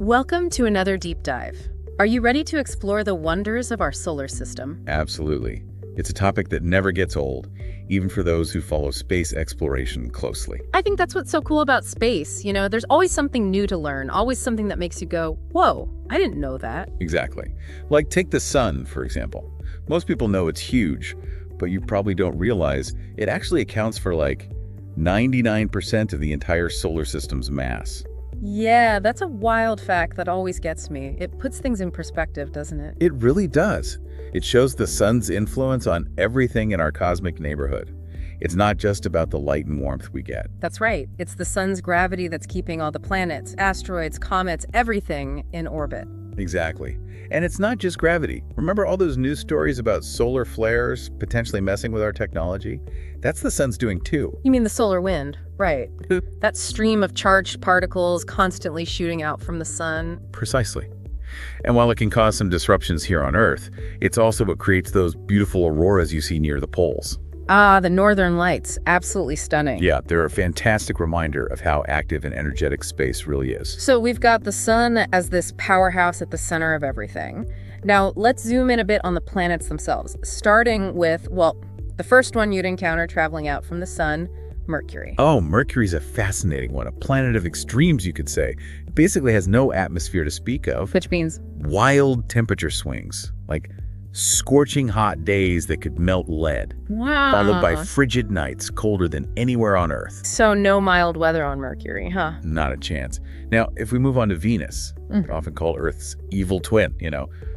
Welcome to another deep dive. Are you ready to explore the wonders of our solar system? Absolutely. It's a topic that never gets old, even for those who follow space exploration closely. I think that's what's so cool about space. There's always something new to learn, always something that makes you go, whoa, I didn't know that. Exactly. Like take the sun, for example. Most people know it's huge, but you probably don't realize it actually accounts for like 99% of the entire solar system's mass. Yeah, that's a wild fact that always gets me. It puts things in perspective, doesn't it? It really does. It shows the sun's influence on everything in our cosmic neighborhood. It's not just about the light and warmth we get. That's right. It's the sun's gravity that's keeping all the planets, asteroids, comets, everything in orbit. Exactly. And it's not just gravity. Remember all those news stories about solar flares potentially messing with our technology? That's the sun's doing too. You mean the solar wind, right? That stream of charged particles constantly shooting out from the sun. Precisely. And while it can cause some disruptions here on Earth, it's also what creates those beautiful auroras you see near the poles. Ah, the northern lights. Absolutely stunning. Yeah, they're a fantastic reminder of how active and energetic space really is. So we've got the sun as this powerhouse at the center of everything. Now, let's zoom in a bit on the planets themselves, starting with, well, the first one you'd encounter traveling out from the sun, Mercury. Oh, Mercury's a fascinating one, a planet of extremes, you could say. It basically has no atmosphere to speak of. Which means? Wild temperature swings, like scorching hot days that could melt lead. Wow. Followed by frigid nights colder than anywhere on Earth. So no mild weather on Mercury, huh? Not a chance. Now, if we move on to Venus, often called Earth's evil twin,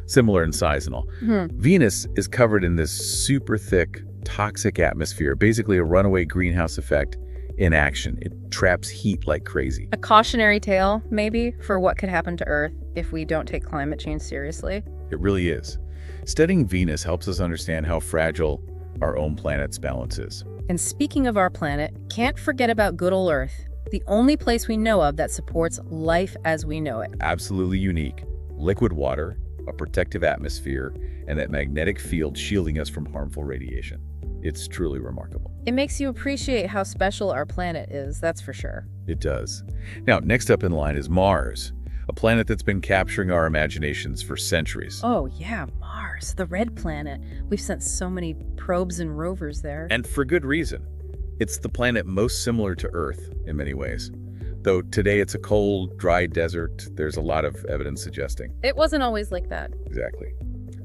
similar in size and all. Venus is covered in this super thick, toxic atmosphere, basically a runaway greenhouse effect in action. It traps heat like crazy. A cautionary tale, maybe, for what could happen to Earth if we don't take climate change seriously? It really is. Studying Venus helps us understand how fragile our own planet's balance is. And speaking of our planet, can't forget about good old Earth, the only place we know of that supports life as we know it. Absolutely unique. Liquid water, a protective atmosphere, and that magnetic field shielding us from harmful radiation. It's truly remarkable. It makes you appreciate how special our planet is, that's for sure. It does. Now, next up in line is Mars, a planet that's been capturing our imaginations for centuries. Oh yeah, Mars, the red planet. We've sent so many probes and rovers there. And for good reason. It's the planet most similar to Earth in many ways. Though today it's a cold, dry desert, there's a lot of evidence suggesting. It wasn't always like that. Exactly.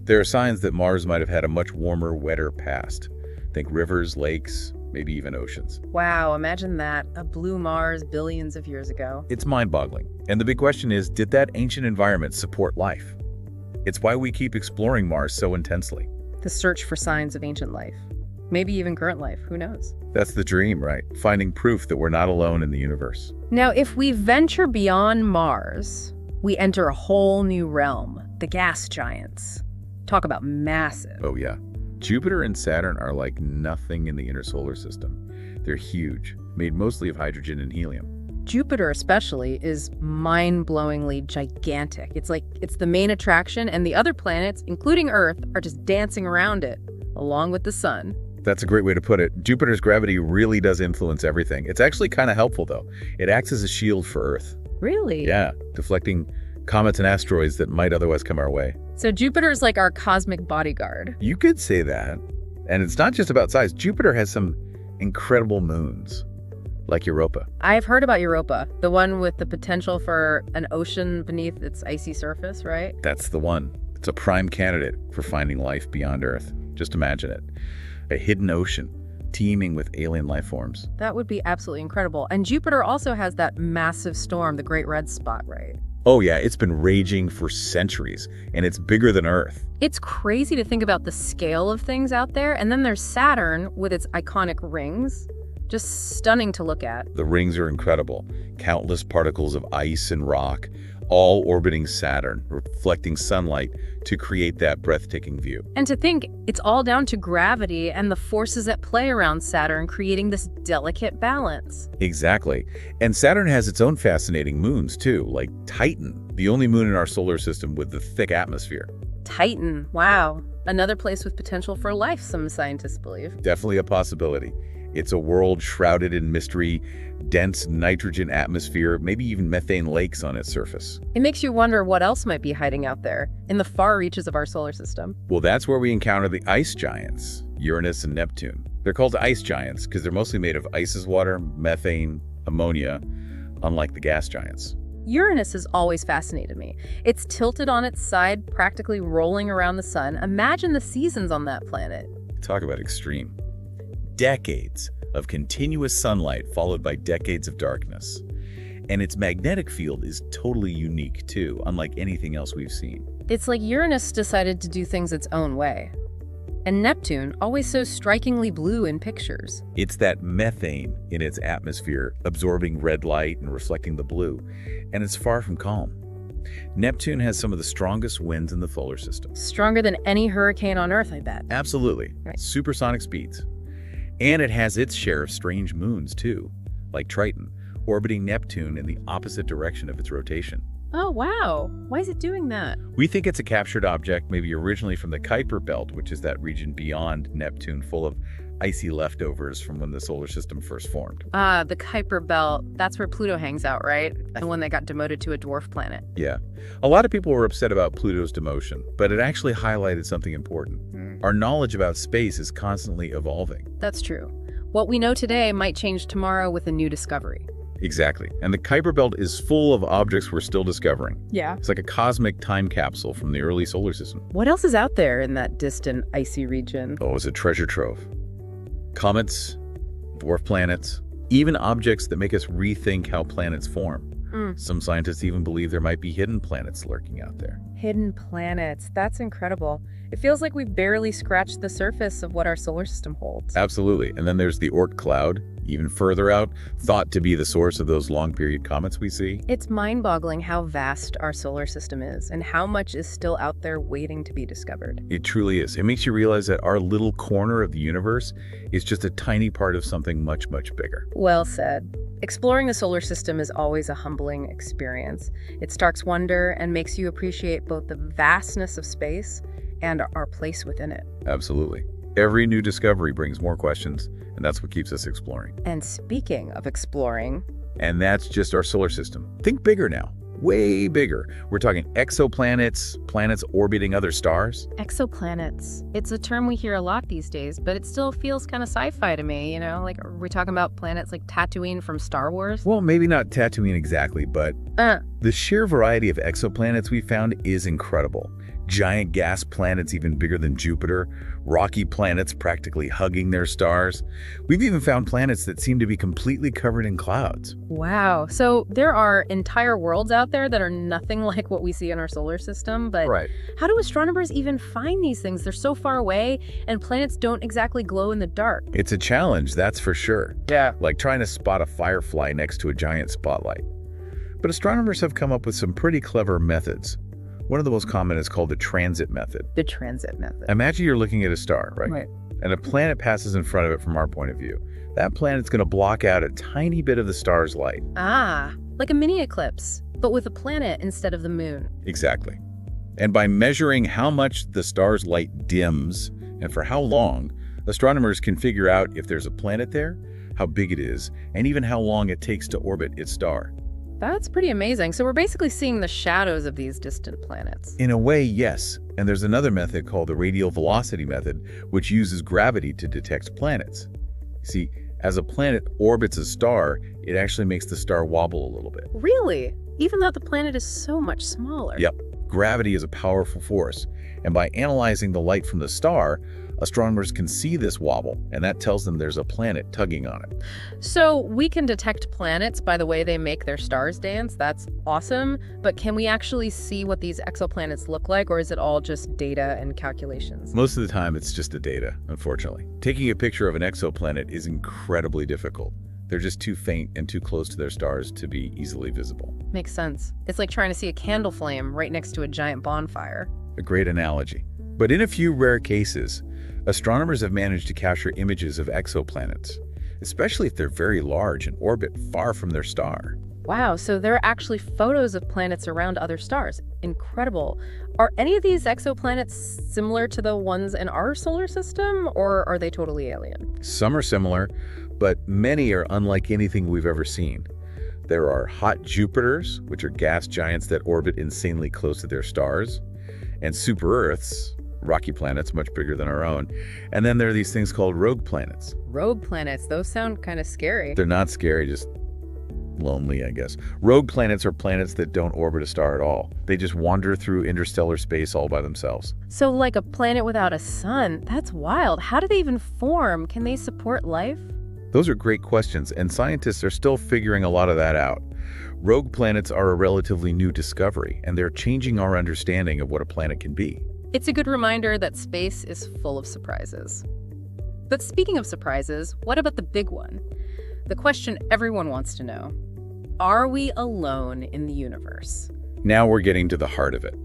There are signs that Mars might have had a much warmer, wetter past. Think rivers, lakes, maybe even oceans. Wow, imagine that. A blue Mars billions of years ago. It's mind-boggling. And the big question is, did that ancient environment support life? It's why we keep exploring Mars so intensely. The search for signs of ancient life. Maybe even current life, who knows? That's the dream, right? Finding proof that we're not alone in the universe. Now, if we venture beyond Mars, we enter a whole new realm, the gas giants. Talk about massive. Oh yeah. Jupiter and Saturn are like nothing in the inner solar system. They're huge, made mostly of hydrogen and helium. Jupiter especially is mind-blowingly gigantic. It's the main attraction, and the other planets, including Earth, are just dancing around it, along with the sun. That's a great way to put it. Jupiter's gravity really does influence everything. It's actually kind of helpful, though. It acts as a shield for Earth. Really? Yeah, deflecting comets and asteroids that might otherwise come our way. So Jupiter's like our cosmic bodyguard. You could say that. And it's not just about size. Jupiter has some incredible moons, like Europa. I've heard about Europa, the one with the potential for an ocean beneath its icy surface, right? That's the one. It's a prime candidate for finding life beyond Earth. Just imagine it. A hidden ocean teeming with alien life forms. That would be absolutely incredible. And Jupiter also has that massive storm, the Great Red Spot, right? Oh yeah, it's been raging for centuries, and it's bigger than Earth. It's crazy to think about the scale of things out there. And then there's Saturn with its iconic rings. Just stunning to look at. The rings are incredible. Countless particles of ice and rock, all orbiting Saturn, reflecting sunlight to create that breathtaking view. And to think it's all down to gravity and the forces at play around Saturn creating this delicate balance. Exactly. And Saturn has its own fascinating moons too, like Titan, the only moon in our solar system with the thick atmosphere. Titan, wow. Another place with potential for life, some scientists believe. Definitely a possibility. It's a world shrouded in mystery, dense nitrogen atmosphere, maybe even methane lakes on its surface. It makes you wonder what else might be hiding out there in the far reaches of our solar system. Well, that's where we encounter the ice giants, Uranus and Neptune. They're called ice giants because they're mostly made of ice's water, methane, ammonia, unlike the gas giants. Uranus has always fascinated me. It's tilted on its side, practically rolling around the sun. Imagine the seasons on that planet. Talk about extreme. Decades of continuous sunlight followed by decades of darkness. And its magnetic field is totally unique too, unlike anything else we've seen. It's like Uranus decided to do things its own way. And Neptune, always so strikingly blue in pictures. It's that methane in its atmosphere absorbing red light and reflecting the blue, and it's far from calm. Neptune has some of the strongest winds in the solar system. Stronger than any hurricane on Earth, I bet. Absolutely. Right. Supersonic speeds. And it has its share of strange moons too, like Triton, orbiting Neptune in the opposite direction of its rotation. Oh, wow. Why is it doing that? We think it's a captured object, maybe originally from the Kuiper Belt, which is that region beyond Neptune full of icy leftovers from when the solar system first formed. Ah, the Kuiper Belt. That's where Pluto hangs out, right? The one that got demoted to a dwarf planet. Yeah. A lot of people were upset about Pluto's demotion, but it actually highlighted something important. Our knowledge about space is constantly evolving. That's true. What we know today might change tomorrow with a new discovery. Exactly. And the Kuiper Belt is full of objects we're still discovering. Yeah. It's like a cosmic time capsule from the early solar system. What else is out there in that distant, icy region? Oh, it's a treasure trove. Comets, dwarf planets, even objects that make us rethink how planets form. Some scientists even believe there might be hidden planets lurking out there. Hidden planets. That's incredible. It feels like we've barely scratched the surface of what our solar system holds. Absolutely. And then there's the Oort cloud, even further out, thought to be the source of those long-period comets we see. It's mind-boggling how vast our solar system is and how much is still out there waiting to be discovered. It truly is. It makes you realize that our little corner of the universe is just a tiny part of something much, much bigger. Well said. Exploring the solar system is always a humbling experience. It sparks wonder and makes you appreciate both the vastness of space and our place within it. Absolutely. Every new discovery brings more questions, and that's what keeps us exploring. And speaking of exploring... And that's just our solar system. Think bigger now. Way bigger. We're talking exoplanets, planets orbiting other stars. Exoplanets. It's a term we hear a lot these days, but it still feels kind of sci-fi to me, you know? Like, are we talking about planets like Tatooine from Star Wars? Well, maybe not Tatooine exactly, but the sheer variety of exoplanets we found is incredible. Giant gas planets even bigger than Jupiter, rocky planets practically hugging their stars. We've even found planets that seem to be completely covered in clouds. Wow. So there are entire worlds out there that are nothing like what we see in our solar system, but Right. How do astronomers even find these things? They're so far away, and planets don't exactly glow in the dark. It's a challenge, that's for sure. Yeah. Like trying to spot a firefly next to a giant spotlight. But astronomers have come up with some pretty clever methods. One of the most common is called the transit method. The transit method. Imagine you're looking at a star, right? Right. And a planet passes in front of it from our point of view. That planet's going to block out a tiny bit of the star's light. Ah, like a mini eclipse, but with a planet instead of the moon. Exactly. And by measuring how much the star's light dims and for how long, astronomers can figure out if there's a planet there, how big it is, and even how long it takes to orbit its star. That's pretty amazing. So we're basically seeing the shadows of these distant planets. In a way, yes. And there's another method called the radial velocity method, which uses gravity to detect planets. See, as a planet orbits a star, it actually makes the star wobble a little bit. Really? Even though the planet is so much smaller? Yep. Gravity is a powerful force. And by analyzing the light from the star, astronomers can see this wobble, and that tells them there's a planet tugging on it. So we can detect planets by the way they make their stars dance. That's awesome. But can we actually see what these exoplanets look like, or is it all just data and calculations? Most of the time, it's just the data, unfortunately. Taking a picture of an exoplanet is incredibly difficult. They're just too faint and too close to their stars to be easily visible. Makes sense. It's like trying to see a candle flame right next to a giant bonfire. A great analogy. But in a few rare cases, astronomers have managed to capture images of exoplanets, especially if they're very large and orbit far from their star. Wow, so there are actually photos of planets around other stars. Incredible. Are any of these exoplanets similar to the ones in our solar system, or are they totally alien? Some are similar, but many are unlike anything we've ever seen. There are hot Jupiters, which are gas giants that orbit insanely close to their stars, and super-Earths, rocky planets much bigger than our own. And then there are these things called rogue planets. Rogue planets, those sound kind of scary. They're not scary, just lonely, I guess. Rogue planets are planets that don't orbit a star at all. They just wander through interstellar space all by themselves. So like a planet without a sun, that's wild. How do they even form? Can they support life? Those are great questions, and scientists are still figuring a lot of that out. Rogue planets are a relatively new discovery, and they're changing our understanding of what a planet can be. It's a good reminder that space is full of surprises. But speaking of surprises, what about the big one? The question everyone wants to know. Are we alone in the universe? Now we're getting to the heart of it.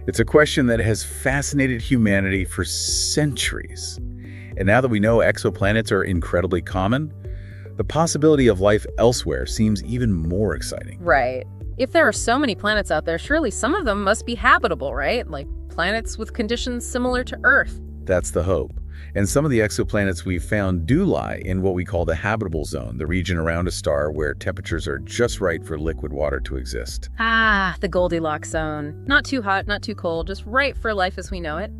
It's a question that has fascinated humanity for centuries. And now that we know exoplanets are incredibly common, the possibility of life elsewhere seems even more exciting. Right. If there are so many planets out there, surely some of them must be habitable, right? Like planets with conditions similar to Earth. That's the hope. And some of the exoplanets we've found do lie in what we call the habitable zone, the region around a star where temperatures are just right for liquid water to exist. Ah, the Goldilocks zone. Not too hot, not too cold, just right for life as we know it.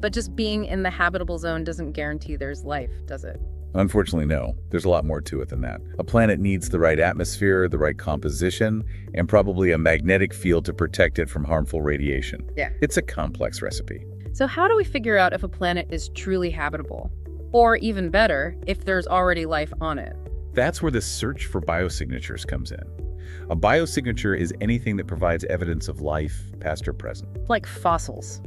But just being in the habitable zone doesn't guarantee there's life, does it? Unfortunately, no. There's a lot more to it than that. A planet needs the right atmosphere, the right composition, and probably a magnetic field to protect it from harmful radiation. Yeah. It's a complex recipe. So how do we figure out if a planet is truly habitable? Or even better, if there's already life on it? That's where the search for biosignatures comes in. A biosignature is anything that provides evidence of life, past or present. Like fossils.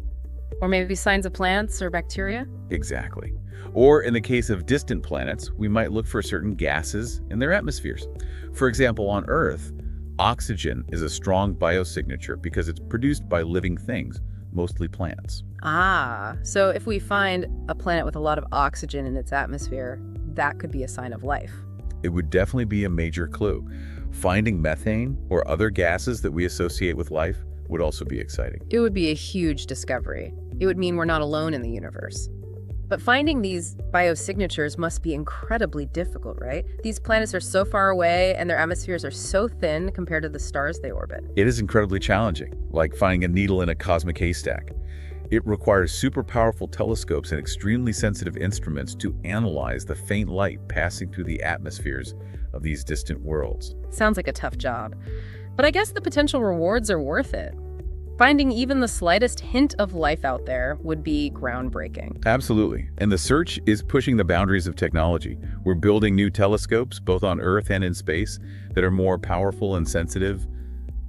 Or maybe signs of plants or bacteria? Exactly. Or in the case of distant planets, we might look for certain gases in their atmospheres. For example, on Earth, oxygen is a strong biosignature because it's produced by living things, mostly plants. Ah, so if we find a planet with a lot of oxygen in its atmosphere, that could be a sign of life. It would definitely be a major clue. Finding methane or other gases that we associate with life would also be exciting. It would be a huge discovery. It would mean we're not alone in the universe. But finding these biosignatures must be incredibly difficult, right? These planets are so far away and their atmospheres are so thin compared to the stars they orbit. It is incredibly challenging, like finding a needle in a cosmic haystack. It requires super powerful telescopes and extremely sensitive instruments to analyze the faint light passing through the atmospheres of these distant worlds. Sounds like a tough job. But I guess the potential rewards are worth it. Finding even the slightest hint of life out there would be groundbreaking. Absolutely. And the search is pushing the boundaries of technology. We're building new telescopes, both on Earth and in space, that are more powerful and sensitive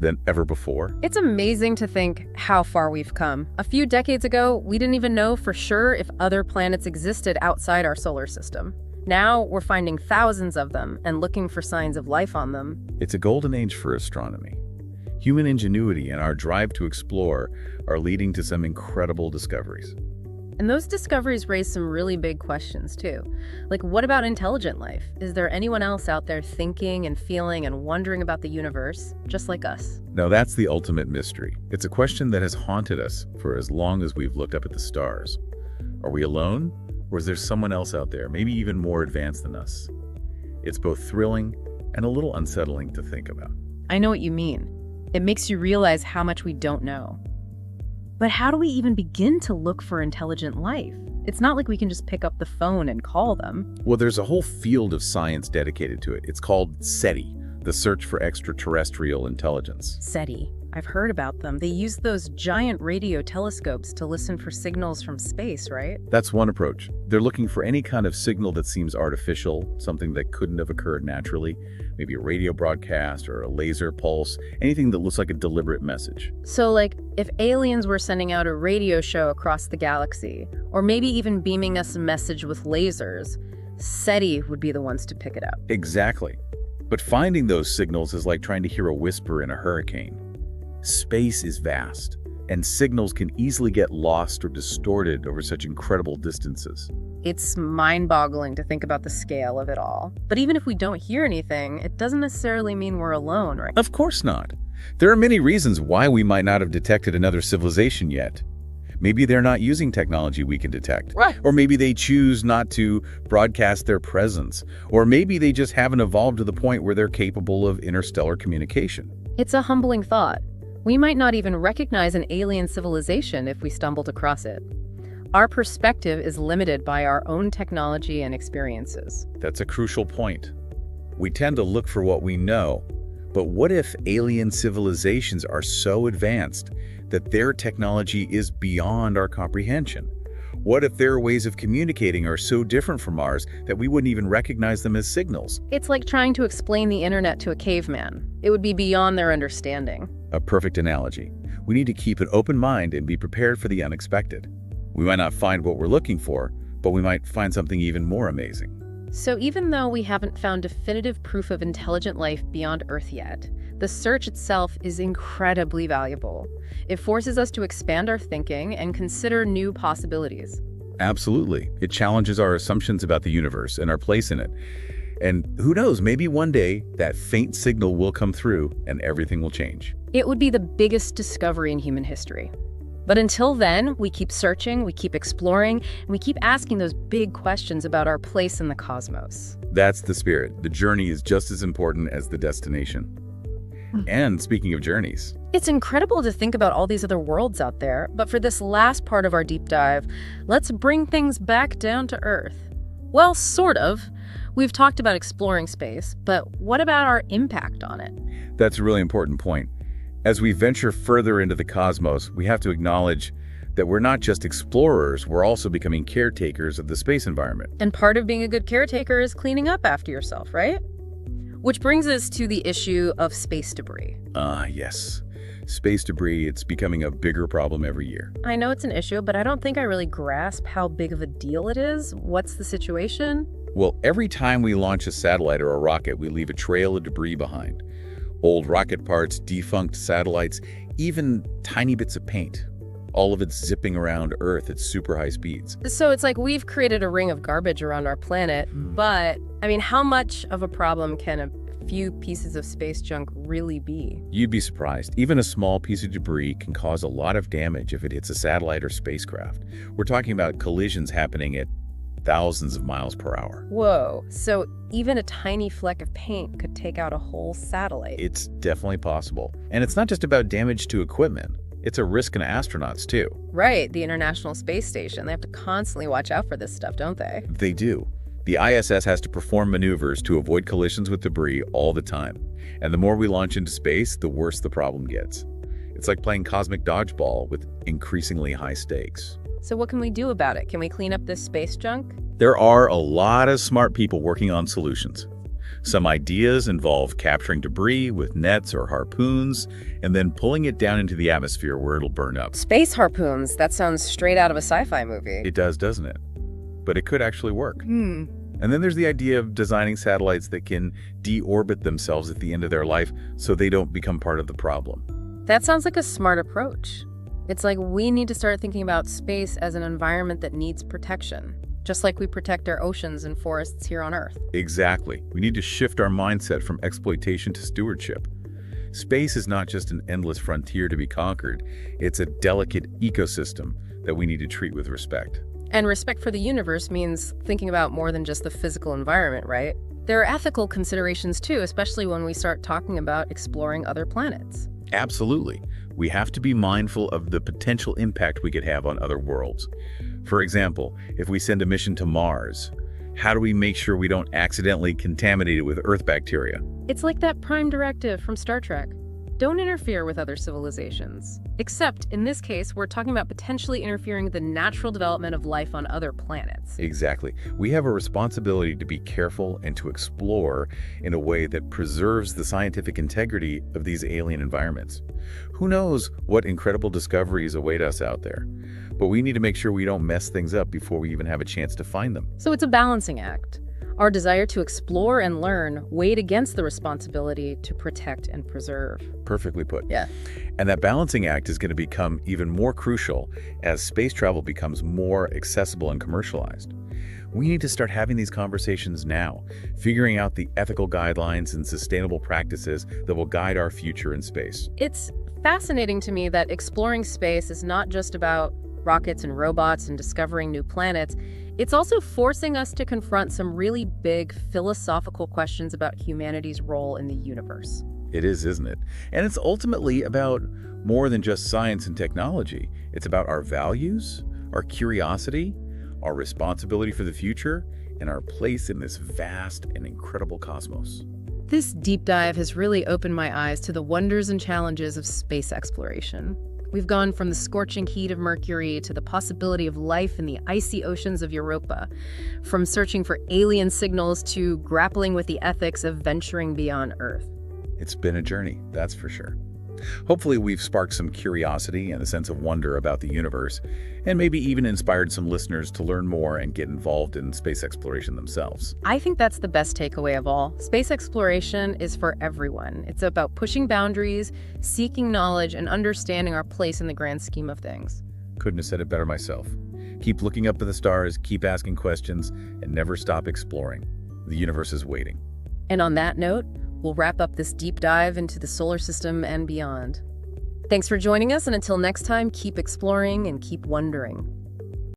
than ever before. It's amazing to think how far we've come. A few decades ago, we didn't even know for sure if other planets existed outside our solar system. Now we're finding thousands of them and looking for signs of life on them. It's a golden age for astronomy. Human ingenuity and our drive to explore are leading to some incredible discoveries. And those discoveries raise some really big questions, too. Like, what about intelligent life? Is there anyone else out there thinking and feeling and wondering about the universe, just like us? Now, that's the ultimate mystery. It's a question that has haunted us for as long as we've looked up at the stars. Are we alone? Or is there someone else out there, maybe even more advanced than us? It's both thrilling and a little unsettling to think about. I know what you mean. It makes you realize how much we don't know. But how do we even begin to look for intelligent life? It's not like we can just pick up the phone and call them. Well, there's a whole field of science dedicated to it. It's called SETI, the Search for Extraterrestrial Intelligence. SETI. I've heard about them. They use those giant radio telescopes to listen for signals from space, right? That's one approach. They're looking for any kind of signal that seems artificial, something that couldn't have occurred naturally, maybe a radio broadcast or a laser pulse, anything that looks like a deliberate message. So, like, if aliens were sending out a radio show across the galaxy, or maybe even beaming us a message with lasers, SETI would be the ones to pick it up. Exactly. But finding those signals is like trying to hear a whisper in a hurricane. Space is vast, and signals can easily get lost or distorted over such incredible distances. It's mind-boggling to think about the scale of it all. But even if we don't hear anything, it doesn't necessarily mean we're alone, right? Of course not. There are many reasons why we might not have detected another civilization yet. Maybe they're not using technology we can detect. Right. Or maybe they choose not to broadcast their presence. Or maybe they just haven't evolved to the point where they're capable of interstellar communication. It's a humbling thought. We might not even recognize an alien civilization if we stumbled across it. Our perspective is limited by our own technology and experiences. That's a crucial point. We tend to look for what we know. But what if alien civilizations are so advanced that their technology is beyond our comprehension? What if their ways of communicating are so different from ours that we wouldn't even recognize them as signals? It's like trying to explain the internet to a caveman. It would be beyond their understanding. A perfect analogy. We need to keep an open mind and be prepared for the unexpected. We might not find what we're looking for, but we might find something even more amazing. So even though we haven't found definitive proof of intelligent life beyond Earth yet, the search itself is incredibly valuable. It forces us to expand our thinking and consider new possibilities. Absolutely. It challenges our assumptions about the universe and our place in it. And who knows, maybe one day that faint signal will come through and everything will change. It would be the biggest discovery in human history. But until then, we keep searching, we keep exploring, and we keep asking those big questions about our place in the cosmos. That's the spirit. The journey is just as important as the destination. And speaking of journeys, It's incredible to think about all these other worlds out there, but for this last part of our deep dive, let's bring things back down to Earth. Well, sort of. We've talked about exploring space, but what about our impact on it? that's a really important point. As we venture further into the cosmos, we have to acknowledge that we're not just explorers, we're also becoming caretakers of the space environment. And part of being a good caretaker is cleaning up after yourself, right? Which brings us to the issue of space debris. Yes. Space debris, it's becoming a bigger problem every year. I know it's an issue, but I don't think I really grasp how big of a deal it is. What's the situation? Well, every time we launch a satellite or a rocket, we leave a trail of debris behind. Old rocket parts, defunct satellites, even tiny bits of paint. All of it zipping around Earth at super high speeds. So it's like we've created a ring of garbage around our planet, but, I mean, how much of a problem can a few pieces of space junk really be? You'd be surprised. Even a small piece of debris can cause a lot of damage if it hits a satellite or spacecraft. We're talking about collisions happening at thousands of miles per hour. Whoa, so even a tiny fleck of paint could take out a whole satellite. It's definitely possible. And it's not just about damage to equipment. It's a risk in astronauts, too. Right, the International Space Station. They have to constantly watch out for this stuff, don't they? They do. The ISS has to perform maneuvers to avoid collisions with debris all the time. And the more we launch into space, the worse the problem gets. It's like playing cosmic dodgeball with increasingly high stakes. So what can we do about it? Can we clean up this space junk? There are a lot of smart people working on solutions. Some ideas involve capturing debris with nets or harpoons and then pulling it down into the atmosphere where it'll burn up. Space harpoons, that sounds straight out of a sci-fi movie. It does, doesn't it? But it could actually work. And then there's the idea of designing satellites that can deorbit themselves at the end of their life so they don't become part of the problem. That sounds like a smart approach. It's like we need to start thinking about space as an environment that needs protection, just like we protect our oceans and forests here on Earth. Exactly. We need to shift our mindset from exploitation to stewardship. Space is not just an endless frontier to be conquered. It's a delicate ecosystem that we need to treat with respect. And respect for the universe means thinking about more than just the physical environment, right? There are ethical considerations too, especially when we start talking about exploring other planets. Absolutely. We have to be mindful of the potential impact we could have on other worlds. For example, if we send a mission to Mars, how do we make sure we don't accidentally contaminate it with Earth bacteria? It's like that prime directive from Star Trek. Don't interfere with other civilizations. Except, in this case, we're talking about potentially interfering with the natural development of life on other planets. Exactly. We have a responsibility to be careful and to explore in a way that preserves the scientific integrity of these alien environments. Who knows what incredible discoveries await us out there? But we need to make sure we don't mess things up before we even have a chance to find them. So it's a balancing act. Our desire to explore and learn weighed against the responsibility to protect and preserve. Perfectly put. Yeah. And that balancing act is going to become even more crucial as space travel becomes more accessible and commercialized. We need to start having these conversations now, figuring out the ethical guidelines and sustainable practices that will guide our future in space. It's fascinating to me that exploring space is not just about rockets and robots and discovering new planets. It's also forcing us to confront some really big philosophical questions about humanity's role in the universe. It is, isn't it? And it's ultimately about more than just science and technology. It's about our values, our curiosity, our responsibility for the future, and our place in this vast and incredible cosmos. This deep dive has really opened my eyes to the wonders and challenges of space exploration. We've gone from the scorching heat of Mercury to the possibility of life in the icy oceans of Europa, from searching for alien signals to grappling with the ethics of venturing beyond Earth. It's been a journey, that's for sure. Hopefully we've sparked some curiosity and a sense of wonder about the universe, and maybe even inspired some listeners to learn more and get involved in space exploration themselves. I think that's the best takeaway of all. Space exploration is for everyone. It's about pushing boundaries, seeking knowledge, and understanding our place in the grand scheme of things. Couldn't have said it better myself. Keep looking up at the stars, keep asking questions, and never stop exploring. The universe is waiting. And on that note, we'll wrap up this deep dive into the solar system and beyond. Thanks for joining us, and until next time, keep exploring and keep wondering.